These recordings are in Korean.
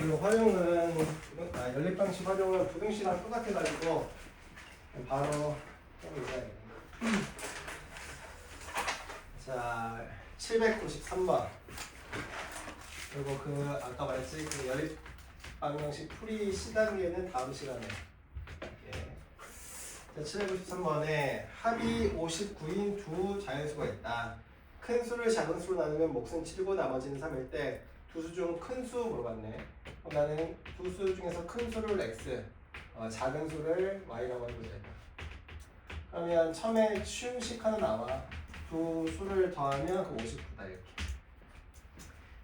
그 활용은 연립 방식 활용은 부등식이랑 똑같아가지고 바로 해보자. 자, 793번. 그리고 그 아까 말했지 그 연립 방정식 풀이 시단계는 다음 시간에. 자, 793번에 합이 59인 두 자연수가 있다. 큰 수를 작은 수로 나누면 몫은 7이고 나머지는 3일 때 두 수 중 큰 수 물어봤네. 그럼 나는 두 수 중에서 큰 수를 x, 작은 수를 y라고 해보자. 그러면 처음에 쉬움식 하나 나와. 두 수를 더하면 그 59다 이렇게.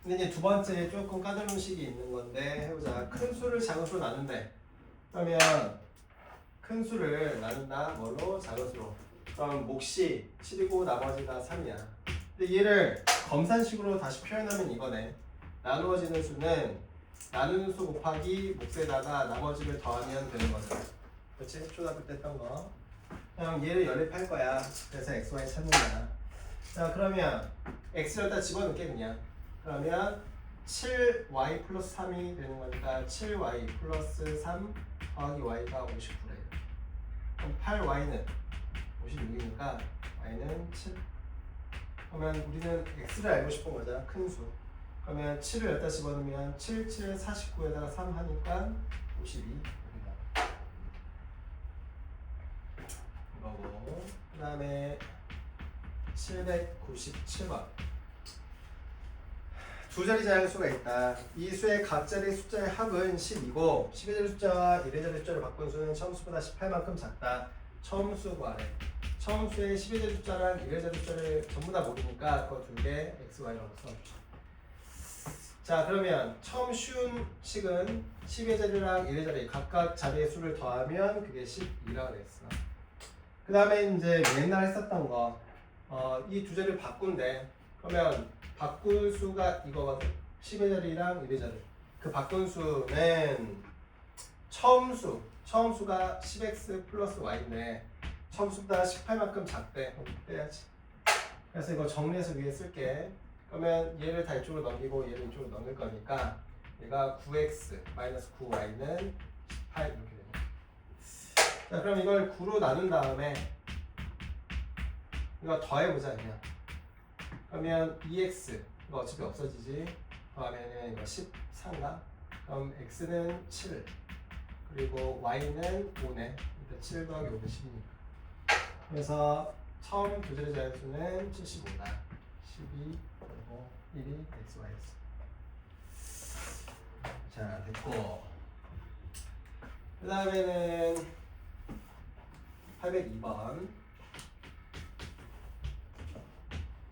근데 이제 두 번째 조금 까다로운 식이 있는 건데 해보자. 큰 수를 작은 수로 나눈대. 그러면 큰 수를 나눈다. 뭘로? 작은 수로. 그럼 몫이 7이고 나머지가 3이야. 근데 얘를 검산식으로 다시 표현하면 이거네. 나누어지는 수는 나누는 수 곱하기 몫에다가 나머지를 더하면 되는 거죠. 그렇지? 초등학교 때 했던 거. 그럼 얘를 연립할 거야. 그래서 x, y 찾는 거야. 자, 그러면 x를 다 집어넣게 그냥. 그러면 7y 플러스 3이 되는 거니까 7y 플러스 3 더하기 y가 59래. 그럼 8y는 56이니까 y는 7. 그러면 우리는 x를 알고 싶은 거잖아. 큰 수. 그러면 7을 여기다 집어넣으면 7, 7, 49에다가 3 하니까 52. 이거고. 그 다음에 797번. 두 자리 자연수가 있다. 이 수의 각 자리 숫자의 합은 10이고 10의 자리 숫자와 1의 자리 숫자를 바꾼 수는 처음 수보다 18만큼 작다. 처음 수 구하래. 처음 수의 10의 자리 숫자랑 1의 자리 숫자를 전부 다 모르니까 그거 두 개 x, y라고 써주자. 자, 그러면 처음 쉬운 식은 10의 자리랑 1의 자리 각각 자리의 수를 더하면 그게 12라고 했어. 그 다음에 이제 맨날 했었던 거 이 두 자리를 바꾼대. 그러면 바꿀 수가 이거거든. 10의 자리랑 1의 자리. 그 바꾼 수는 처음 수가 10x 플러스 y인데 처음 수보다 18만큼 작대. 그럼 빼야지. 그래서 이거 정리해서 위에 쓸게. 그러면 얘를 다 이쪽으로 넘기고 얘를 이쪽으로 넘길 거니까 얘가 9x 마이너스 9y는 18 이렇게 되네. 자, 그럼 이걸 9로 나눈 다음에 이거 더해보자 그냥. 그러면 2x 이거 어차피 없어지지. 더하면 이거 14인가? 그럼 x는 7 그리고 y는 5네. 일단 7 더하기 5는 10이니까. 그래서 처음 두 자리 자연수는 75다. 12 그리고 1이 x, y였어. 자, 됐고. 그 다음에는 802번.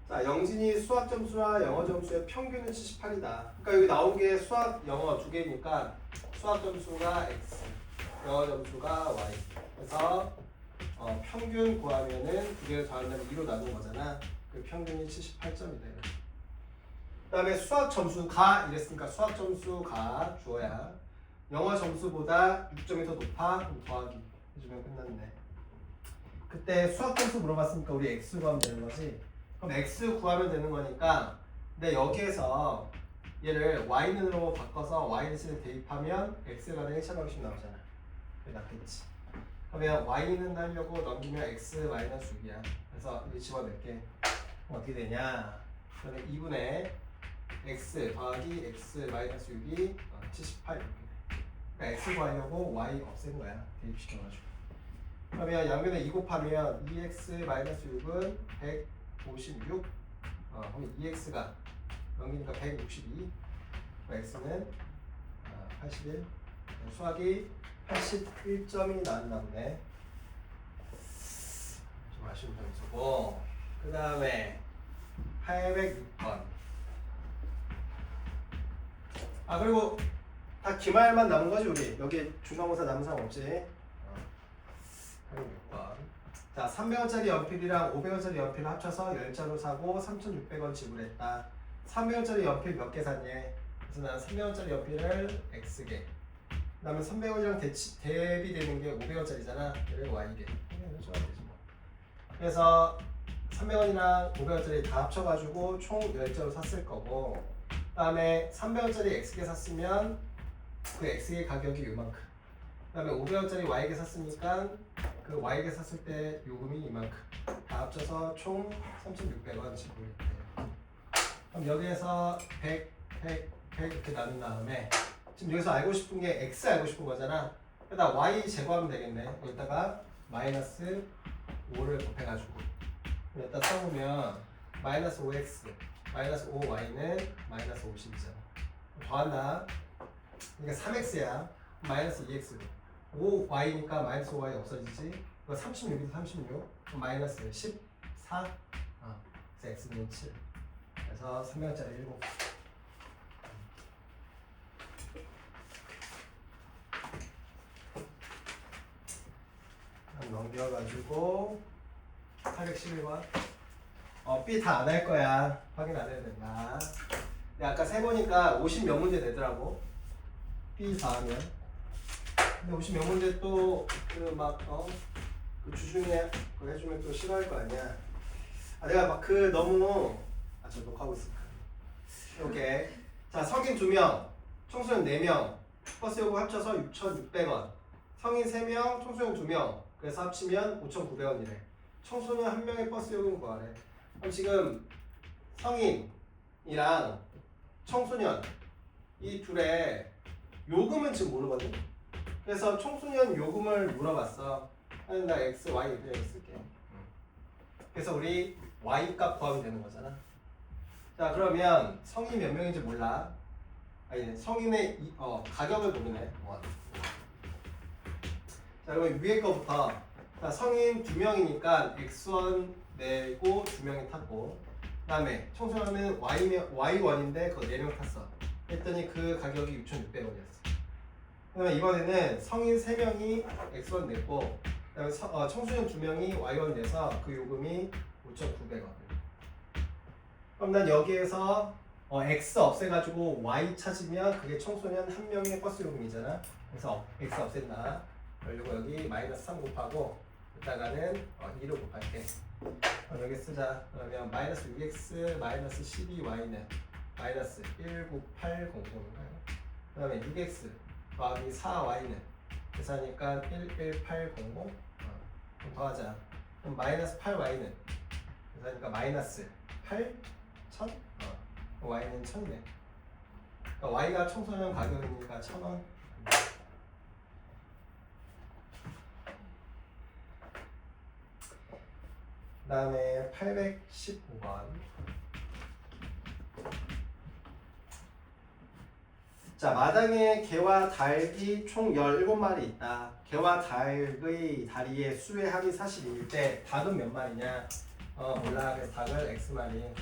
자, 영진이 수학 점수와 영어 점수의 평균은 78이다. 그러니까 여기 나온 게 수학, 영어 두 개니까 수학 점수가 x, 영어 점수가 y. 그래서 평균 구하면은 두 개를 더하면 2로 나눈 거잖아. 그 평균이 78점이다. 그 다음에 수학 점수가 이랬으니까 수학 점수가 주어야. 영어 점수보다 6점이 더 높아? 그럼 더하기 해주면 끝났네. 그때 수학 점수 물어봤으니까 우리 x 구하면 되는 거지. 그럼 x 구하면 되는 거니까 근데 여기에서 얘를 y는으로 바꿔서 y는 대입하면 x가 되는 1차 방식 나오잖아. 그게 낫겠지. 그러면 y는 하려고 넘기면 x 마이너스 6이야. 그래서 여기 집어넣을게. 어떻게 되냐? 그러면 2분의 x 더하기 x 마이너스 6이 78 이렇게 돼. 그러니까 x 구하려고 y 없앤 거야. 대입시켜가지고. 그러면 양변에 2 곱하면 2x 마이너스 6은 156. 그럼 2x가 넘기니까 162. x는 81. 수학이 81점이 나왔나 보네. 좀 아쉬운 점이 있었고. 그 다음에 806번. 그리고 다 기말만 남은 거지 우리. 여기 중간고사 남은 사람 없지. 806번. 자, 300원짜리 연필이랑 500원짜리 연필을 합쳐서 10자로 사고 3,600원 지불했다. 300원짜리 연필 몇 개 샀니? 그래서 나는 300원짜리 연필을 X개. 그 다음에 300원이랑 대비되는 게 500원짜리잖아. 얘를 Y개. 그래서 300원이랑 500원짜리 다 합쳐가지고 총 10자로 샀을 거고, 그 다음에 300원짜리 X개 샀으면 그 x의 가격이 요만큼. 그다음에 500원짜리 y에게 샀으니까 그 y에게 샀을 때 요금이 이만큼. 다 합쳐서 총 3,600원 지불했대요. 그럼 여기에서 100 이렇게 나눈 다음에 지금 여기서 알고 싶은 게 x 알고 싶은 거잖아. 그러다 y 제거하면 되겠네. 여기다가 마이너스 5를 곱해가지고 여기다 써보면 마이너스 5x 마이너스 5y는 마이너스 50이잖아. 더한다. 그러니까 3x야. 마이너스 2x 5y니까 마이너스 5y 없어지지. 이거 36이서 36 마이너스 14 그래서 x는 7. 그래서 300원짜리 7. 넘겨가지고 811번. B 다 안 할 거야. 확인 안 해도 된다. 근데 아까 세보니까 50몇 문제 되더라고. B 다 하면. 근데 50몇 문제 또 그 주중에 그거 해주면 또 싫어할 거 아니야. 내가 막 너무 저 녹화하고 있으니까. 오케이. 자, 성인 2명, 청소년 4명, 버스 요금 합쳐서 6,600원. 성인 3명, 청소년 2명. 그래서 합치면 5,900원이래. 청소년 1명의 버스 요금 구하래. 그럼 지금 성인이랑 청소년 이 둘의 요금은 지금 모르거든. 그래서 청소년 요금을 물어봤어. 나 x, y 그냥 쓸게. 그래서 우리 y 값 구하면 되는 거잖아. 자, 그러면 성인 몇 명인지 몰라. 아니, 성인의 가격을 모르네. 자, 그러면 위에 거부터. 자, 성인 2명이니까 x1 내고 2명이 탔고, 그 다음에 청소년은 y1인데 그거 4명 탔어. 했더니 그 가격이 6,600원이었어. 그러면 이번에는 성인 3명이 x1 냈고, 그 다음에 청소년 2명이 y1 내서 그 요금이 5,900원. 그럼 난 여기에서 x 없애가지고 y 찾으면 그게 청소년 1명의 버스 요금이잖아. 그래서 x 없앤다. 그리고 여기 마이너스 3 곱하고 이따가는 2를 곱할게. 여기 쓰자. 그러면 마이너스 6x 마이너스 12y는 마이너스 19800인가요? 그 다음에 6x 더하기 4y는 계산하니까 11800. 그럼 더하자. 그럼 마이너스 8y는 계산하니까 마이너스 8,000? y는 1000이네. 그러니까 y가 청소년 가격이니까 1000원. 그 다음에 815번. 자, 마당에 개와 닭이 총 17마리 있다. 개와 닭의 다리의 수의 합이 42일 때 닭은 몇 마리냐? 몰라. 그래서 닭을 X마리.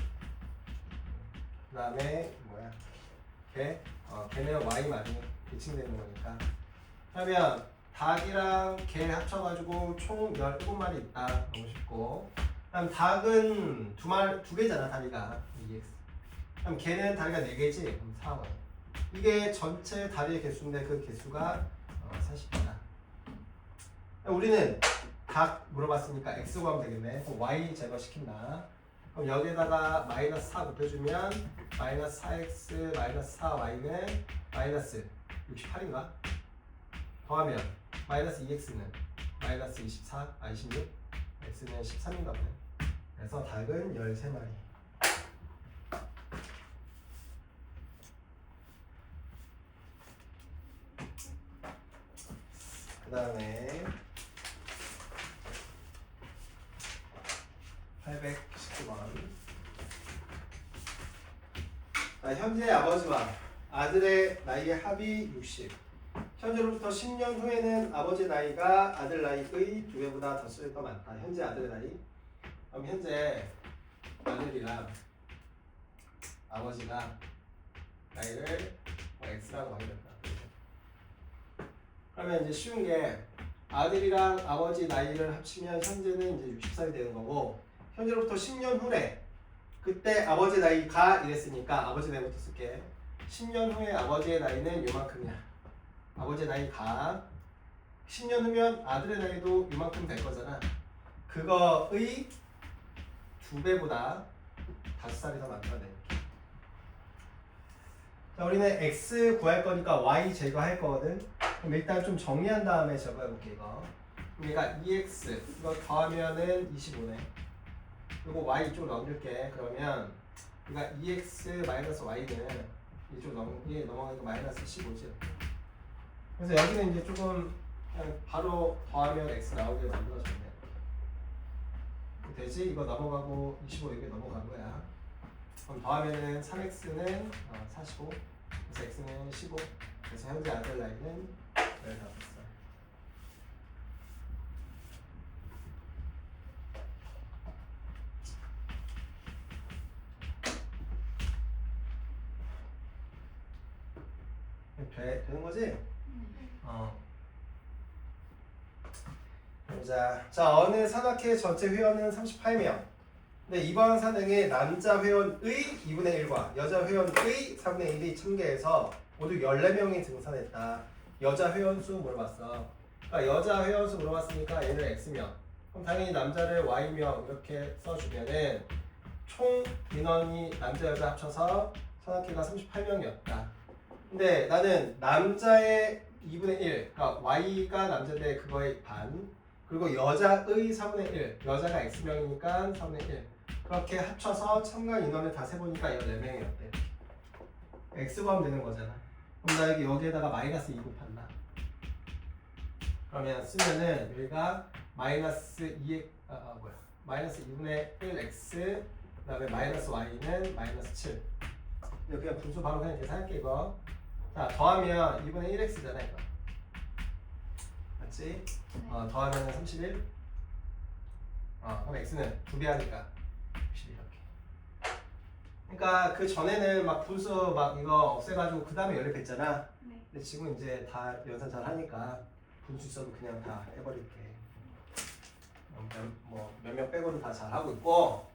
그 다음에 걔는 Y마리. 대칭되는 거니까. 그러면 닭이랑 개 합쳐가지고 총 17마리 있다. 너무 쉽고. 그럼 닭은 두 개잖아, 다리가. 2x. 그럼 개는 다리가 4개지? 그럼 4번. 이게 전체 다리의 개수인데 그 개수가 40이다. 우리는 닭 물어봤으니까 x 구하면 되겠네. y 제거시킨다. 그럼 여기에다가 마이너스 4 곱해주면 마이너스 4x 마이너스 4y는 마이너스 68인가? 더하면 마이너스 2x는 마이너스 26 x는 13인가 보네. 그래서 닭은 13마리. 그 다음에 819번. 현재 아버지와 아들의 나이의 합이 60. 현재로부터 10년 후에는 아버지 나이가 아들 나이의 2배보다 더 쓸 더 많다. 현재 아들의 나이. 그럼 현재 아들이랑 아버지가 나이를 x라고 하겠다. 그러면 이제 쉬운 게 아들이랑 아버지 나이를 합치면 현재는 이제 60살이 되는 거고, 현재로부터 10년 후래 그때 아버지 나이가 이랬으니까 아버지 나이부터 쓸게. 10년 후에 아버지의 나이는 요만큼이야. 아버지 나이가 10년 후면 아들의 나이도 요만큼 될 거잖아. 그거의 2배보다 5살이 더 많다네. 자, 우리는 x 구할 거니까 y 제거할 거거든. 그럼 일단 좀 정리한 다음에 제거해 볼게 이거. 그러니까 2x 이거 더하면은 25네. 그리고 y 이쪽으로 넘길게. 그러면 그러니까 2x 마이너스 y는 이쪽 넘어가니까 마이너스 15지. 그래서 여기는 이제 조금 그냥 바로 더하면 x 나오게 만들어줬네. 되지? 이거 넘어가고 25 여기 넘어간 거야. 그럼 더하면은 3x는 45, 그래서 x는 15. 그래서 현재 아들 나이는 15살. 되는 거지? 자, 어느 산악회 전체 회원은 38명. 근데 이번 사능에 남자 회원의 2분의 1과 여자 회원의 3분의 1이 참가해서 모두 14명이 등산했다. 여자 회원 수 물어봤어. 그러니까 여자 회원 수 물어봤으니까 얘는 X명. 그럼 당연히 남자를 Y명 이렇게 써주면은 총 인원이 남자 여자 합쳐서 산악회가 38명이었다. 근데 나는 남자의 2분의 1, 그러니까 Y가 남자인데 그거의 반, 그리고 여자의 3분의 1, 여자가 X명이니까 3분의 1. 그렇게 합쳐서 참가 인원을 다 세보니까 14명이었대. X 구하면 되는 거잖아. 그럼 나 여기에다가 마이너스 2 곱한다. 그러면 쓰면은 여기가 마이너스 2, 마이너스 2분의 1x, 그 다음에 마이너스 y는 마이너스 7. 그냥 분수 바로 그냥 계산할게 이거. 자, 더하면 2분의 1x잖아 이거. 맞지? 더하면 31. 그럼 x는 2배 하니까 60 이렇게. 그러니까 그 전에는 막 분수 막 이거 없애가지고 그 다음에 연립했잖아. 네. 근데 지금 이제 다 연산 잘 하니까 분수 있어도 그냥 다 해버릴게. 몇 명 빼고는 다 잘 하고 있고.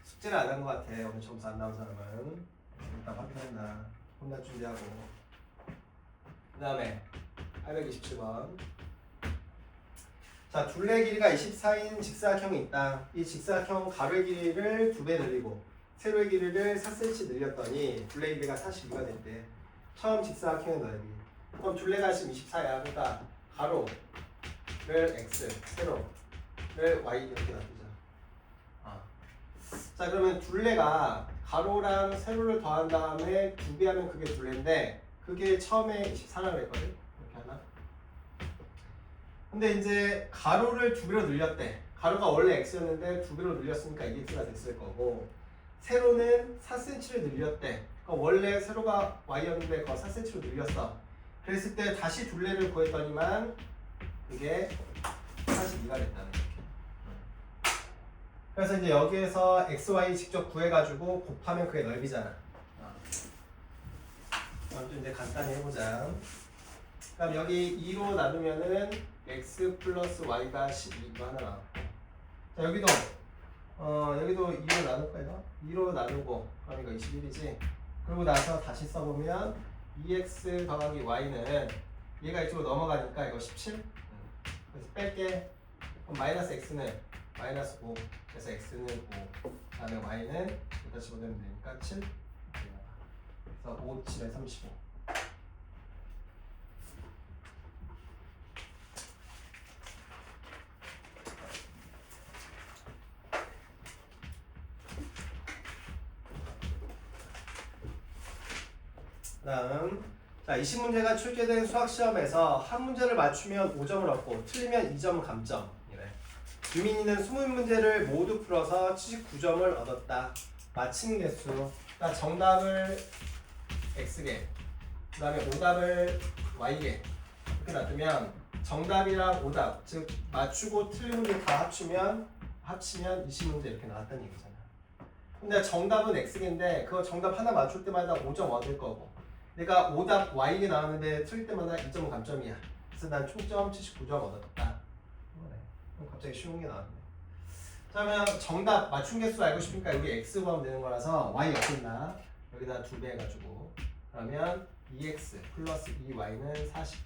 숙제를 안 한 것 같아. 오늘 점수 안 나온 사람은. 일단 확인한다. 혼날 준비하고. 그 다음에 827번. 자, 둘레 길이가 24인 직사각형이 있다. 이 직사각형 가로의 길이를 2배 늘리고 세로의 길이를 4cm 늘렸더니 둘레 길이가 42가 됐대. 처음 직사각형의 넓이. 그럼 둘레가 지금 24야. 그러니까 가로를 x, 세로를 y 이렇게 놔두자. 자, 그러면 둘레가 가로랑 세로를 더한 다음에 2배 하면 그게 둘레인데 그게 처음에 24라고 했거든. 이렇게 하나. 근데 이제 가로를 2배로 늘렸대. 가로가 원래 x였는데 2배로 늘렸으니까 2x가 됐을 거고, 세로는 4cm를 늘렸대. 그러니까 원래 세로가 y였는데 그거 4cm로 늘렸어. 그랬을 때 다시 둘레를 구했더니만 그게 42가 됐다는 거야. 그래서 이제 여기에서 x, y 직접 구해가지고 곱하면 그게 넓이잖아. 그럼 좀 이제 간단히 해보자. 그럼 여기 2로 나누면은 x 플러스 y가 12가 하나 나왔고, 자, 여기도 2로 나눌까 이거? 2로 나누고 그럼 이거 21이지. 그러고 나서 다시 써보면 2x 더하기 y는 얘가 이쪽으로 넘어가니까 이거 17. 그래서 뺄게. 그럼 마이너스 x는 마이너스 5. 그래서 x는 5. 그다음에 y는 여기다 집어넣으면 되니까 7. 그래서 5, 7에 35. 다음, 자, 20문제가 출제된 수학시험에서 한 문제를 맞추면 5점을 얻고 틀리면 2점 감점. 이래. 유민이는 20문제를 모두 풀어서 79점을 얻었다. 맞힌 개수. 그러니까 정답을 x개, 그 다음에 오답을 y개 이렇게 놔두면 정답이랑 오답, 즉 맞추고 틀린 문제 다 합치면 20문제 이렇게 나왔다는 얘기잖아. 근데 정답은 x개인데 그거 정답 하나 맞출 때마다 5점 얻을 거고, 내가 오답 y개 나왔는데 틀릴 때마다 2점은 감점이야. 그래서 난 총점 79점 얻었다. 그럼 갑자기 쉬운 게 나왔네. 자, 그러면 정답 맞춘 개수 알고 싶으니까 여기 x 구하면 되는 거라서 y 없앤다. 여기다 2배 해가지고 그러면 2x 플러스 2y는 40.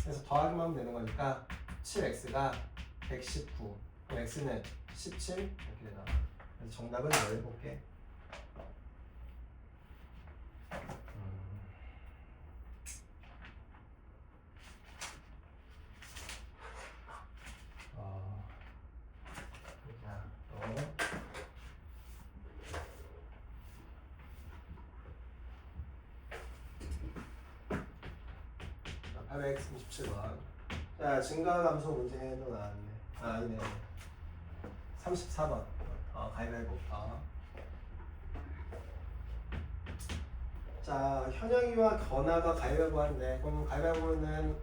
그래서 더하기만 하면 되는 거니까 7x가 119. 그럼 x는 17 이렇게 되나. 그래서 정답은 17개. 837번. 자, 증가함수 문제도 나왔네. 아니네. 34번. 가위바위보. 자, 현영이와 건아가 가위바위보 하는데, 그럼 가위바위보는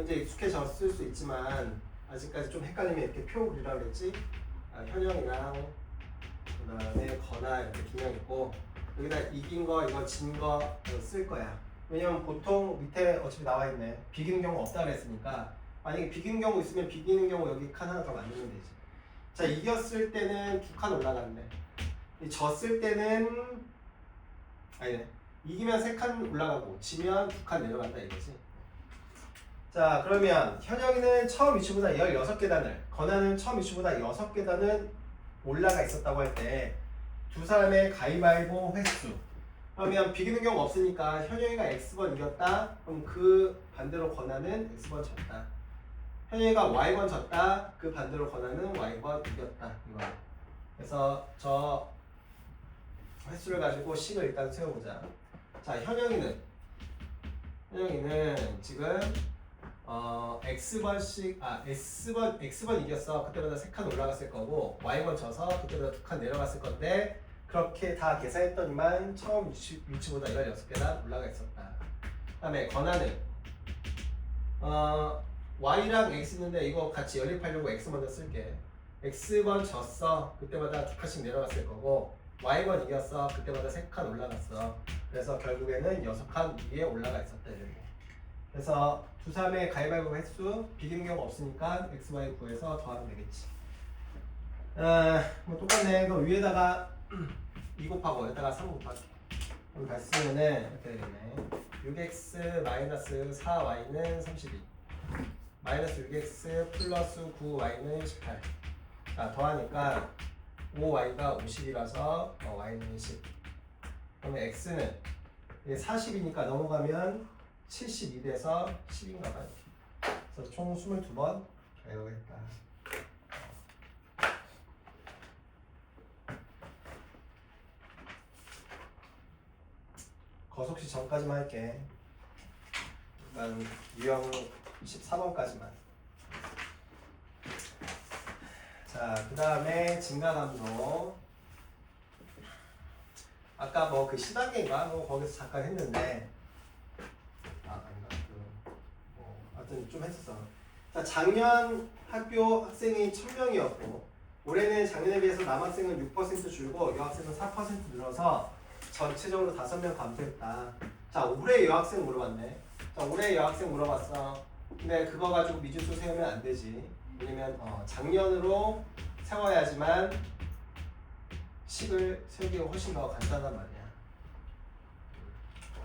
이제 익숙해졌을 수 있지만 아직까지 좀 헷갈리면 이렇게 표 그리라고 그랬지. 현영이랑 그다음에 건아 이렇게 기명 있고 여기다 이긴 거 이거 진 거 쓸 거야. 왜냐면 보통 밑에 어차피 나와 있네. 비기는 경우 없다 그랬으니까 만약에 비기는 경우 있으면 비기는 경우 여기 칸 하나 더 만들면 되지. 자, 이겼을 때는 2칸 올라가는데 졌을 때는 아니네. 이기면 3칸 올라가고 지면 2칸 내려간다 이거지. 자, 그러면 현영이는 처음 위치보다 16계단을, 건아는 처음 위치보다 6계단은 올라가 있었다고 할 때 두 사람의 가위바위보 횟수. 그러면 비기는 경우 없으니까 현영이가 X번 이겼다. 그럼 그 반대로 건아는 X번 졌다. 현영이가 Y번 졌다. 그 반대로 건아는 Y번 이겼다. 이거. 그래서 저 횟수를 가지고 식을 일단 세워보자. 자, 현영이는 지금 X번 이겼어. 그때보다 3칸 올라갔을 거고 Y번 져서 그때보다 2칸 내려갔을 건데 그렇게 다 계산했더니만 처음 위치보다 16계단 올라가 있었다. 그 다음에 건아는 Y랑 X 있는데 이거 같이 연립하려고 X 먼저 쓸게. X번 졌어. 그때마다 2칸씩 내려갔을 거고 Y번 이겼어. 그때마다 3칸 올라갔어. 그래서 결국에는 6칸 위에 올라가 있었다. 이렇게. 그래서 두 사람의 가위바위보 횟수 비기는 경우 없으니까 x, y 구해서 더하면 되겠지. 뭐 똑같네. 그럼 위에다가 2 곱하고 여기다가 3 곱할게. 그럼 다 쓰면은 이렇게 되겠네. 6x 마이너스 4y는 32 마이너스 6x 플러스 9y는 18. 자, 더하니까 5y가 50이라서 y는 10. 그러면 x는 40이니까 넘어가면 72 돼서 10인가 봐요. 그래서 총 22번 배우겠다. 거속시 전까지만 할게. 일단 유형 14번까지만. 자, 그 다음에 증가감도. 아까 뭐 그 시단계인가? 뭐 거기서 잠깐 했는데 하여튼 좀 했었어. 자, 작년 학교 학생이 1000명이었고 올해는 작년에 비해서 남학생은 6% 줄고 여학생은 4% 늘어서 전체적으로 5명 감소했다. 자, 올해 여학생 물어봤네. 자, 올해 여학생 물어봤어. 근데 그거 가지고 미지수 세우면 안 되지. 왜냐면 작년으로 세워야지만 식을 세우기가 훨씬 더 간단한 말이야.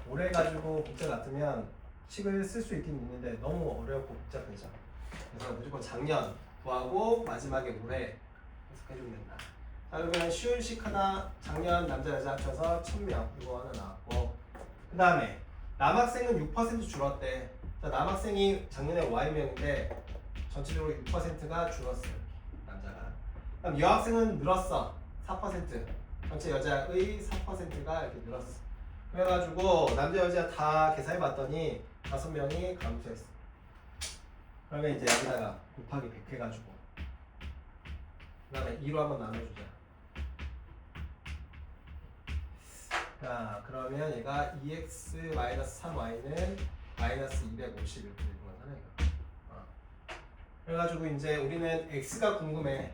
올해 가지고 복제 같으면 식을 쓸 수 있긴 있는데 너무 어렵고 복잡해져. 그래서 무조건 작년 구하고 마지막에 올해 해석해주면 된다. 자, 그러면 쉬운 식 하나, 작년 남자 여자 합쳐서 1000명 이거 하나 나왔고 그 다음에 남학생은 6% 줄었대. 자, 남학생이 작년에 Y명인데 전체적으로 6%가 줄었어요. 남자가. 그럼 여학생은 늘었어. 4%. 전체 여자의 4%가 이렇게 늘었어. 그래가지고 남자 여자 다 계산해봤더니 5명이 감소했어. 그러면 이제 여기다가 곱하기 100 해가지고 그 다음에 2로 한번 나눠주자. 자, 그러면 얘가 2x-3y는 마이너스 250 이렇게 되는 거잖아 이거. 그래가지고 이제 우리는 x가 궁금해.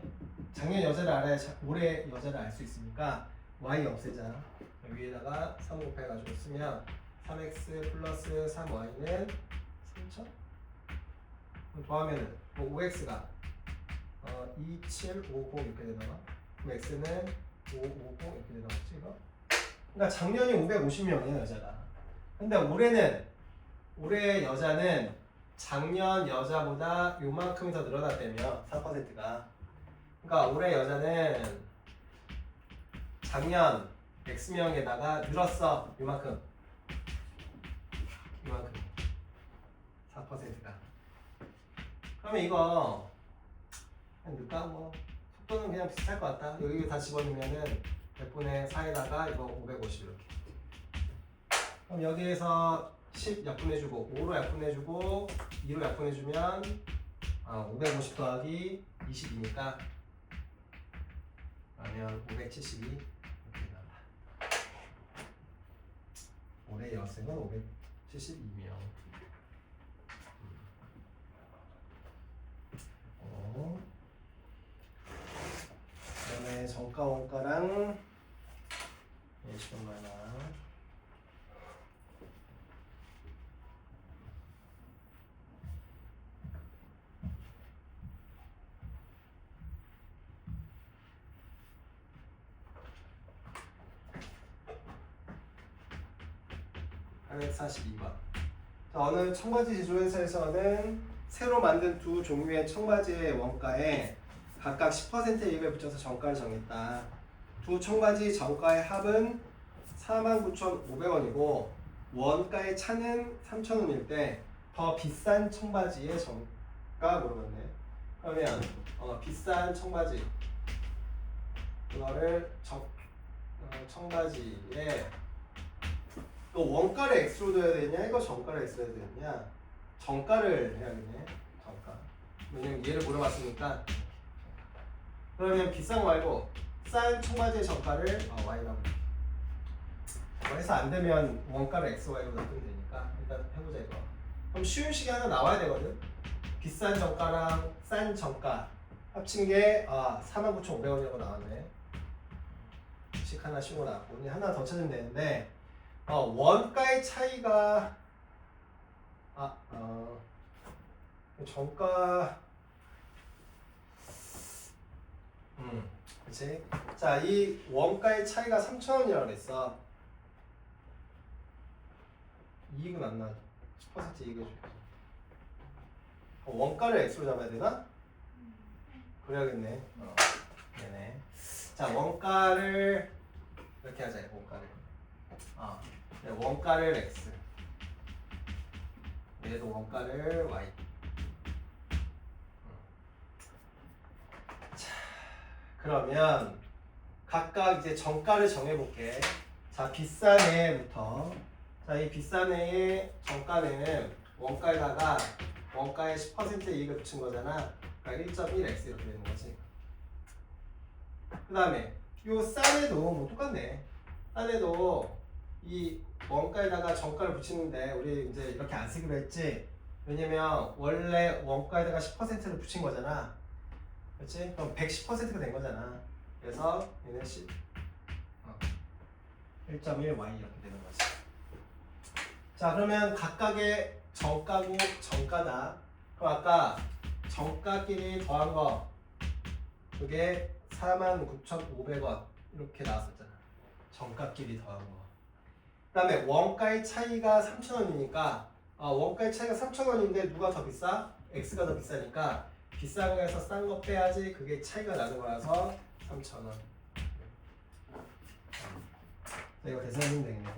작년 여자를 알아야 올해 여자를 알 수 있으니까 y 없애자. 위에다가 3 곱해가지고 쓰면 3x 플러스 3y는 3000? 더하면은 5x가 2750 이렇게 되나봐. 그럼 x는 550 이렇게 되나 보지 이거? 그러니까 작년이 550명이에요 여자가. 근데 올해 여자는 작년 여자보다 요만큼이 더 늘어났다며 4%가. 그러니까 올해 여자는 작년 X명에다가 늘었어. 요만큼 4%가. 그러면 이거 그냥 넣을까? 뭐 속도는 그냥 비슷할 것 같다. 여기 다 집어넣으면은 100분의 4에다가 이거 550 이렇게. 그럼 여기에서 10 약분해주고 5로 약분해주고 2로 약분해주면 550 더하기 22니까 그러면 572 이렇게 나와. 올해 여생은 572명. 그다음에 정가 원가랑 예시분 얼마? (842번) 자, 어느 청바지 제조회사에서는 새로 만든 두 종류의 청바지의 원가에 각각 10% 이익을 붙여서 정가를 정했다. 두 청바지 정가의 합은 49,500원이고 원가의 차는 3,000원일 때 더 비싼 청바지의 정가 물어봤네. 그러면 비싼 청바지 그거를 청바지에 또 원가를 x로 둬야 되냐 이거 정가를 x로 해야 되냐 정가를 해야겠네. 정가. 왜냐면 얘를 물어봤으니까. 그러면 비싼 거 말고 싼 청바지의 정가를 y라고 해서 안 되면 원가를 x, y로 바꾸면 되니까 일단 해보자 이거. 그럼 쉬운 식이 하나 나와야 되거든. 비싼 정가랑 싼 정가 합친 게 49,500원이라고 나왔네. 식 하나 쉬고 나왔고 이제 하나 더 찾으면 되는데 원가의 차이가 정가 그치? 자, 이 원가의 차이가 3,000원이라고 그랬어. 이익은 안 나죠. 10% 이익을 줘. 원가를 x로 잡아야 되나? 그래야겠네. 네네. 자, 원가를 이렇게 하자. 원가를. 네, 원가를 x. 얘도 원가를 y. 자, 그러면 각각 이제 정가를 정해볼게. 자, 비싼 애부터. 자, 이 비싼 애의 정가는 원가에다가 원가에 10% 이익을 붙인 거잖아. 그러니까 1.1x 이렇게 되는 거지. 그 다음에 요 싼 애도 뭐 똑같네. 싼 애도 이 원가에다가 정가를 붙이는데 우리 이제 이렇게 안 쓰기로 했지. 왜냐면 원래 원가에다가 10%를 붙인 거잖아. 그렇지? 그럼 110%가 된 거잖아. 그래서 얘는 1.1y 이렇게 되는 거지. 자, 그러면 각각의 정가고 정가다. 그럼 아까 정가끼리 더한 거 그게 49,500원 이렇게 나왔었잖아. 정가끼리 더한 거. 그 다음에 원가의 차이가 3,000원이니까 원가의 차이가 3,000원인데 누가 더 비싸? x가 더 비싸니까 비싼 거에서 싼 거 빼야지 그게 차이가 나는 거라서 3,000원. 이거 계산하면 되겠네.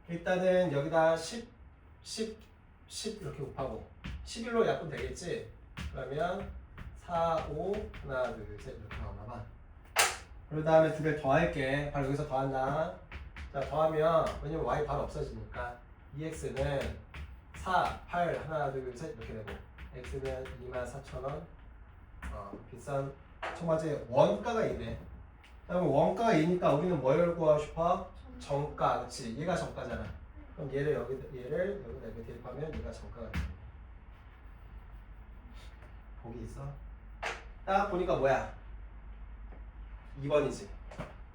일단은 여기다 10 이렇게 곱하고 11로 약분 되겠지? 그러면 4, 5 하나 둘 셋 이렇게 나오나봐. 그 다음에 두 개 더할게. 바로 여기서 더한다. 자, 더하면 왜냐면 y 바로 없어지니까 2x는 4, 8 하나 둘 셋 이렇게 되고 x는 24,000원. 비싼 청바지의 원가가 있네. 그럼 원가가 있으니까 우리는 뭘 구하고 싶어? 정가. 그렇지? 얘가 정가잖아. 그럼 얘를 여기다 이렇게 대입하면 얘가 정가가 되네. 보기 있어? 딱 보니까 뭐야? 2번이지.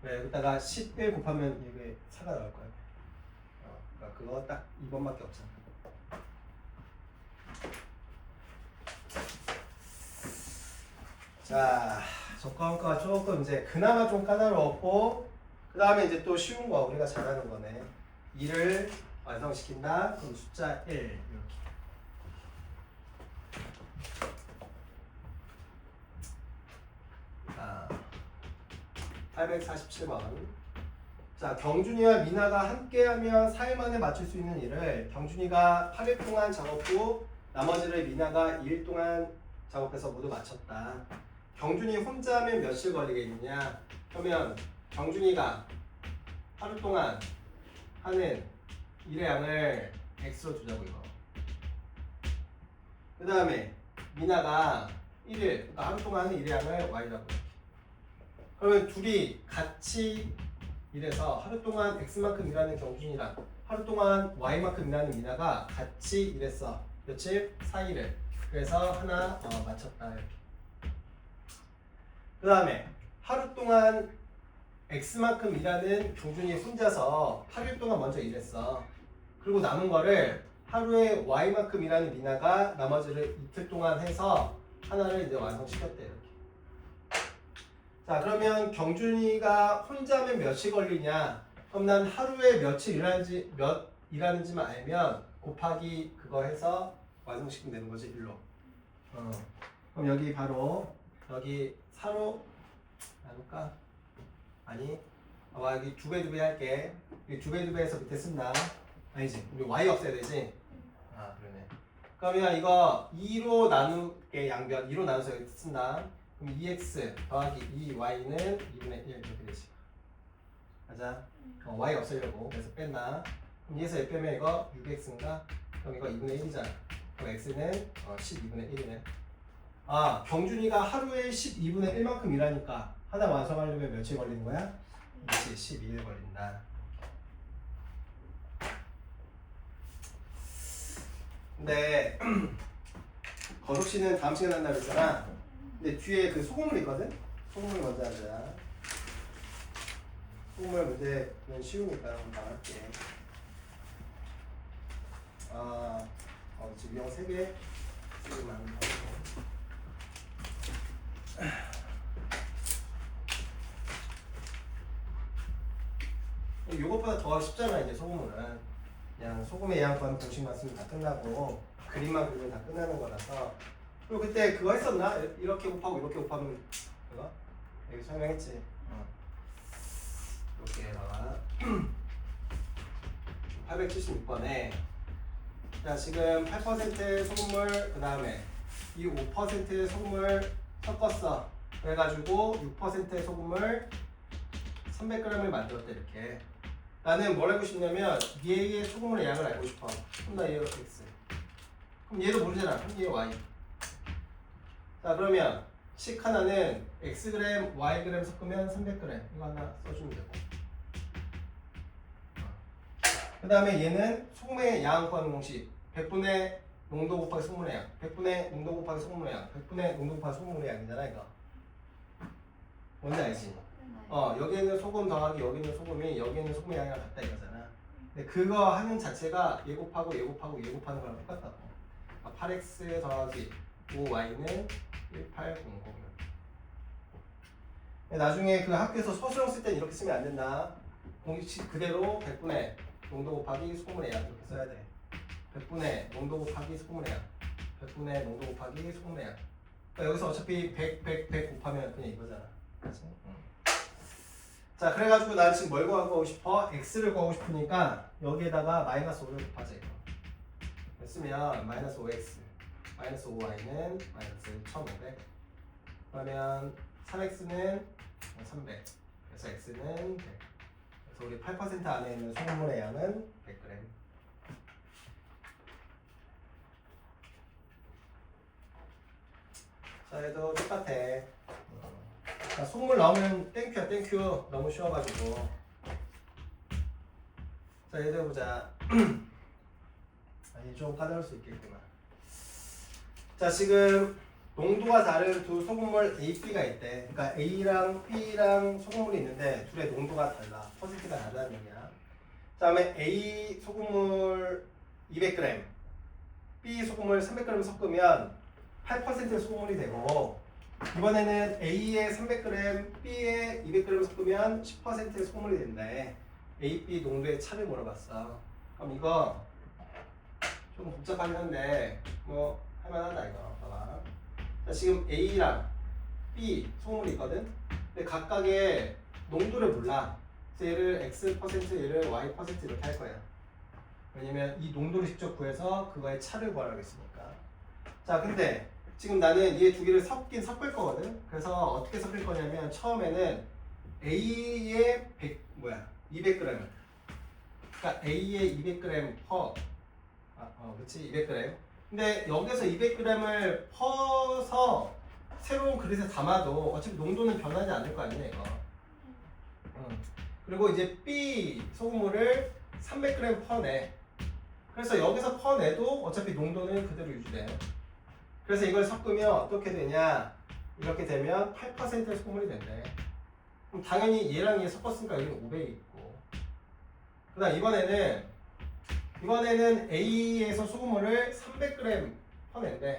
왜 여기다가 11 곱하면 이게 4가 나올 거야. 그러니까 그거 딱 2번밖에 없잖아. 자, 정가원가가 조금 이제 그나마 좀 까다로웠고 그 다음에 이제 또 쉬운 거 우리가 잘하는 거네. 2를 완성시킨다. 그럼 숫자 1 이렇게. 자, 847번. 자, 경준이와 미나가 함께하면 4일 만에 맞출 수 있는 일을 경준이가 8일 동안 작업후 나머지를 미나가 2일 동안 작업해서 모두 마쳤다. 경준이 혼자 하면 며칠 걸리겠느냐? 그러면 경준이가 하루 동안 하는 일의 양을 x로 두자고 이거. 그 다음에 미나가 1일, 그러니까 하루 동안 하는 일의 양을 y라고. 그러면 둘이 같이 일해서 하루 동안 x만큼 일하는 경준이랑 하루 동안 y만큼 일하는 미나가 같이 일했어. 며칠? 4일을. 그래서 하나 맞췄다 이렇게. 그 다음에 하루 동안 x만큼 일하는 경준이 혼자서 8일 동안 먼저 일했어. 그리고 남은 거를 하루에 y만큼 일하는 미나가 나머지를 이틀 동안 해서 하나를 이제 완성시켰대 이렇게. 자, 그러면 경준이가 혼자면 몇시 걸리냐? 그럼 난 하루에 며칠 일하는지만 알면 곱하기 그거 해서 완성시키면 되는 거지, 일로. 그럼 여기 바로 여기 4로 나눌까? 아니, 여기 2배 할게. 여기 2배 해서 밑에 쓴다. 아니지, 우리 y 없애야 되지? 아, 그러네. 그러면 이거 2로 나누게 양변 2로 나눠서 여기 쓴다. 그럼 2x 더하기 2y는 2분의 1 이렇게 되지. 맞아? y 없애려고 그래서 뺀다. 그럼 2에서 1 빼면 이거 6x인가? 그럼 이거 2분의 1이잖아. 그럼 x는 12분의 1이네. 아, 경준이가 하루에 12분의 1만큼 일하니까 하나 완성하려면 며칠 걸리는 거야? 12일 걸린다. 근데 거독씨는 다음 시간에 한다고 했잖아. 근데 뒤에 그 소금물 있거든? 소금물 먼저 하자. 소금물 문제는 쉬우니까 한번 할게. 지금 형 3개 지금 하는 거. 이것보다 더 쉽잖아 이제 소금물은. 그냥 소금의 양 구하는 공식만 쓰면 다 끝나고 그림만 그리면 다 끝나는 거라서. 그리고 그때 그거 했었나? 이렇게 곱하고 이렇게 곱하면 그거? 여기 설명했지. 이렇게 봐봐. 876번에 자 지금 8%의 소금물 그 다음에 이 5%의 소금물 섞었어. 그래가지고 6%의 소금물 300g을 만들었대 이렇게. 나는 뭘 알고 싶냐면 얘의 소금물의 양을 알고 싶어. 그럼 나 얘가 x. 그럼 얘도 모르잖아. 그럼 얘 y. 자 그러면 식 하나는 xg, yg 섞으면 300g. 이거 하나 써주면 되고. 그 다음에 얘는 소금의 양 구하는 공식. 100분의 농도 곱하기 소금물의 양. 100분의 농도 곱하기 소금물의 양. 100분의 농도 곱하기 소금물의 양이잖아 이거. 뭔지 알지? 여기에는 소금 더하기 여기는 소금이 여기에는 소금의 양이랑 같다 이거잖아. 근데 그거 하는 자체가 얘 곱하고 얘 곱하고 얘 곱하는 거랑 똑같다고. 8x 더하기 5y는 1800. 나중에 그 학교에서 서술형 쓸 때는 이렇게 쓰면 안 된다. 공식 그대로 100분의 농도 곱하기 소금물의 양 이렇게 써야 돼. 100분의 농도 곱하기 소금물의 양. 100분의 농도 곱하기 소금물의 양. 그러니까 여기서 어차피 100 곱하면 그냥 이거잖아. 그치? 자 그래가지고 난 지금 뭘 구하고 싶어? x를 구하고 싶으니까 여기에다가 마이너스 5를 곱하자 이거. 쓰면 마이너스 5x 마이너스 5y는 마이너스 1500. 그러면 3x는 300. 그래서 x는 100. 그래서 우리 8% 안에 있는 소금물의 양은 100g. 자 얘도 똑같아. 자, 소금물 나오면 땡큐야 땡큐. 너무 쉬워가지고. 자 얘도 해보자. 아니 좀 까다로울 수 있겠구나. 자 지금 농도가 다른 두 소금물 A, B가 있대. 그러니까 A랑 B랑 소금물이 있는데 둘의 농도가 달라. 퍼센트가 다르다는 얘기야. 그 다음에 A 소금물 200g B 소금물 300g 섞으면 8%의 소금물이 되고 이번에는 A에 300g, B에 200g 섞으면 10%의 소금물이 된대. A, B 농도의 차를 물어봤어. 그럼 이거 좀 복잡하긴 한데 뭐 할만하다 이거. 봐봐. 자, 지금 A랑 B 소금물이 있거든. 근데 각각의 농도를 몰라. 그래서 얘를 X%, 얘를 Y% 이렇게 할 거야. 왜냐면 이 농도를 직접 구해서 그거의 차를 구하라고 했으니까. 자, 근데 지금 나는 이 두 개를 섞을 거거든. 그래서 어떻게 섞을 거냐면 처음에는 A의 200g을 그러니까 A의 200g 퍼 그치? 200g. 근데 여기서 200g을 퍼서 새로운 그릇에 담아도 어차피 농도는 변하지 않을 거 아니냐 이거. 그리고 이제 B 소금물을 300g 퍼내. 그래서 여기서 퍼내도 어차피 농도는 그대로 유지돼요. 그래서 이걸 섞으면 어떻게 되냐? 이렇게 되면 8%의 소금물이 된대. 그럼 당연히 얘랑 얘 섞었으니까 여기는 500이 있고. 그 다음 이번에는 A에서 소금물을 300g 퍼낸대.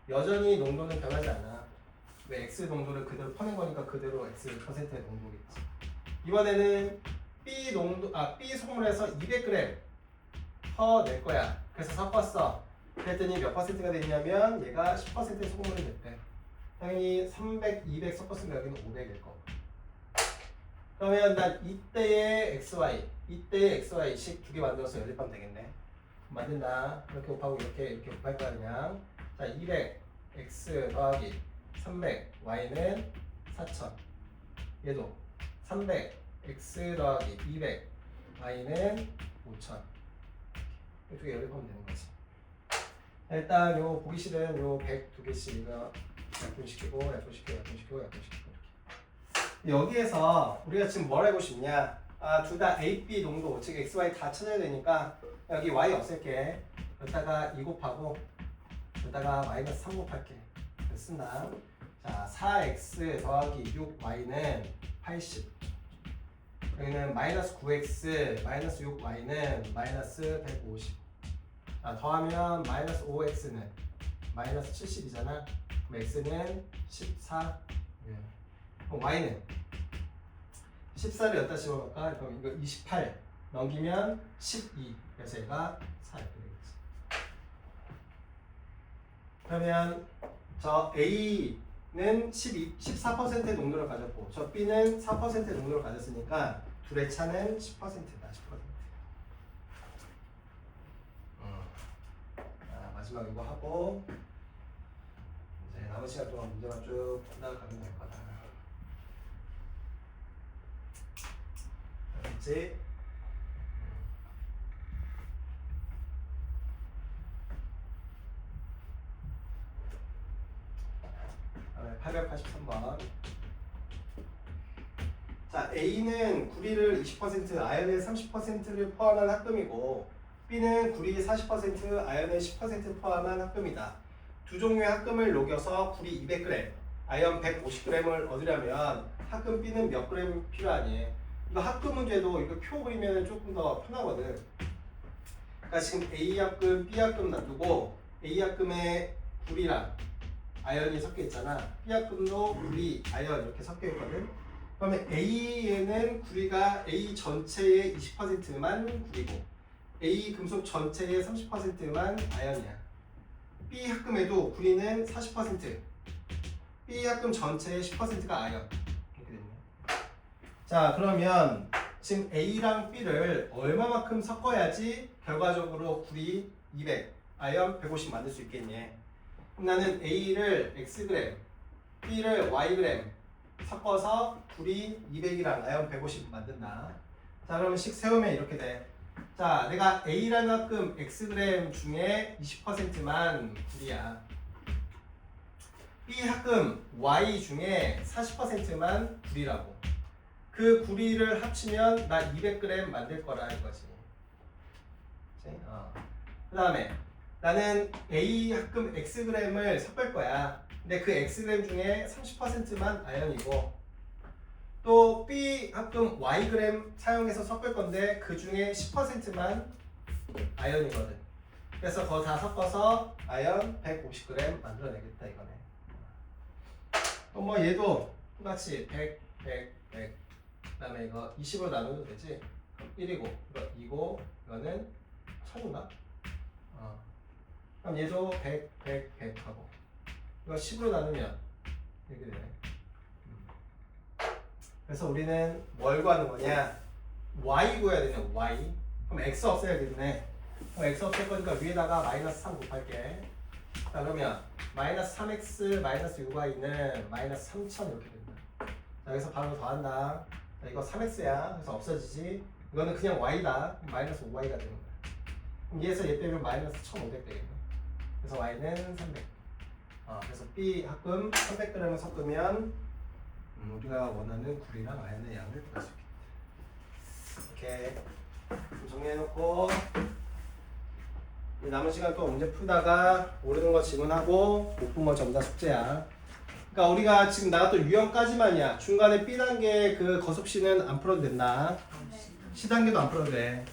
여전히 농도는 변하지 않아. 왜 X 농도를 그대로 퍼낸 거니까 그대로 X 퍼센트의 농도겠지. 이번에는 B 소금물에서 200g 퍼낼 거야. 그래서 섞었어. 그랬더니 몇 퍼센트가 됐냐면 얘가 10%의 소금물이 됐대. 당연히 300, 200 섞었으면 여기는 500일 거고. 그러면 난 이때의 XY식 두 개 만들어서 연립하면 되겠네. 만든다. 이렇게 곱하고 이렇게 곱할 거야 그냥. 자, 200x 더하기 300y는 4000. 얘도 300x 더하기 200y는 5000. 이 두 개 연립하면 되는 거지. 일단 요 보기 싫은 요 100 두 개씩 이거 약분시키고 이렇게. 여기에서 우리가 지금 뭘 알고 싶냐? 둘 다 A, B 농도, 즉 X, Y 다 찾아야 되니까 여기 Y 없앨게. 여기다가 2 곱하고 여기다가 마이너스 3 곱할게. 쓴다. 자, 4X 더하기 6Y는 80. 여기는 마이너스 9X 마이너스 6Y는 마이너스 150. 더하면 마이너스 5X는 마이너스 70이잖아. 그럼 X는 14. 그럼 Y는 14를 여기다 집어넣을까? 그럼 이거 28 넘기면 12. 그래서 얘가 4 이렇게 되겠지. 그러면 저 A는 14%의 농도를 가졌고 저 B는 4%의 농도를 가졌으니까 둘의 차는 10%다. 10%. 마지막 이거 하고 이제 남은 시간 동안 문제만 쭉 나가면 될 거다. 알겠지? 다음에 883번. 자, A는 구리를 20%, 아연의 30%를 포함한 합금이고 B는 구리 40%, 아연의 10% 포함한 합금이다. 두 종류의 합금을 녹여서 구리 200g, 아연 150g을 얻으려면 합금 B는 몇 g 필요하니? 이거 합금 문제도 이거 표 그리면 조금 더 편하거든. 그러니까 지금 A 합금, B 합금 놔두고 A 합금에 구리랑 아연이 섞여 있잖아. B 합금도 구리, 아연 이렇게 섞여 있거든. 그러면 A에는 구리가 A 전체의 20%만 구리고 A 금속 전체의 30%만 아연이야. B 합금에도 구리는 40%, B 합금 전체의 10%가 아연. 이렇게 됐네. 자, 그러면 지금 A랑 B를 얼마만큼 섞어야지 결과적으로 구리 200, 아연 150 만들 수 있겠니? 그럼 나는 A를 Xg, B를 Yg 섞어서 구리 200이랑 아연 150 만든다. 자, 그러면 식 세우면 이렇게 돼. 자, 내가 A라는 합금 Xg 중에 20%만 구리야. B 합금 Y 중에 40%만 구리라고. 그 구리를 합치면 나 200g 만들 거라 이거지. 그 다음에 나는 A 합금 Xg을 섞을 거야. 근데 그 Xg 중에 30%만 아연이고 또 B 합금 Yg 사용해서 섞을 건데 그 중에 10%만 아연이거든. 그래서 그거 다 섞어서 아연 150g 만들어내겠다 이거네. 또 뭐 얘도 똑같이 100, 100, 100. 그 다음에 이거 20으로 나누면 되지. 1이고 이거 2고 이거는 1000인가? 그럼 얘도 100, 100, 100 하고 이거 10으로 나누면 이렇게 되네. 그래서 우리는 뭘 구하는 거냐? Y 구해야 되냐? Y. 그럼 X 없애야겠네. 그럼 X 없앨 거니까 위에다가 마이너스 3 곱할게. 자, 그러면 마이너스 3X 마이너스 6Y는 마이너스 3000 이렇게 된다. 자, 여기서 바로 더한다. 자, 이거 3X야. 그래서 없어지지. 이거는 그냥 Y다. 마이너스 5Y가 되는 거야. 그럼 얘에서 얘 빼면 마이너스 1500 되겠네. 그래서 y는 300. 그래서 B 합금 300g을 섞으면 우리가 원하는 굴이랑 아연의 양을 구할 수 있겠다. 이렇게 정리해놓고 남은 시간 또 문제 풀다가 모르는 거 질문하고 못 푼 거 전부 다 숙제야. 그러니까 우리가 지금 나왔던 유형까지만이야. 중간에 B 단계 그 거섭 C는 안 풀어도 된다. C 단계도 안 풀어도 돼.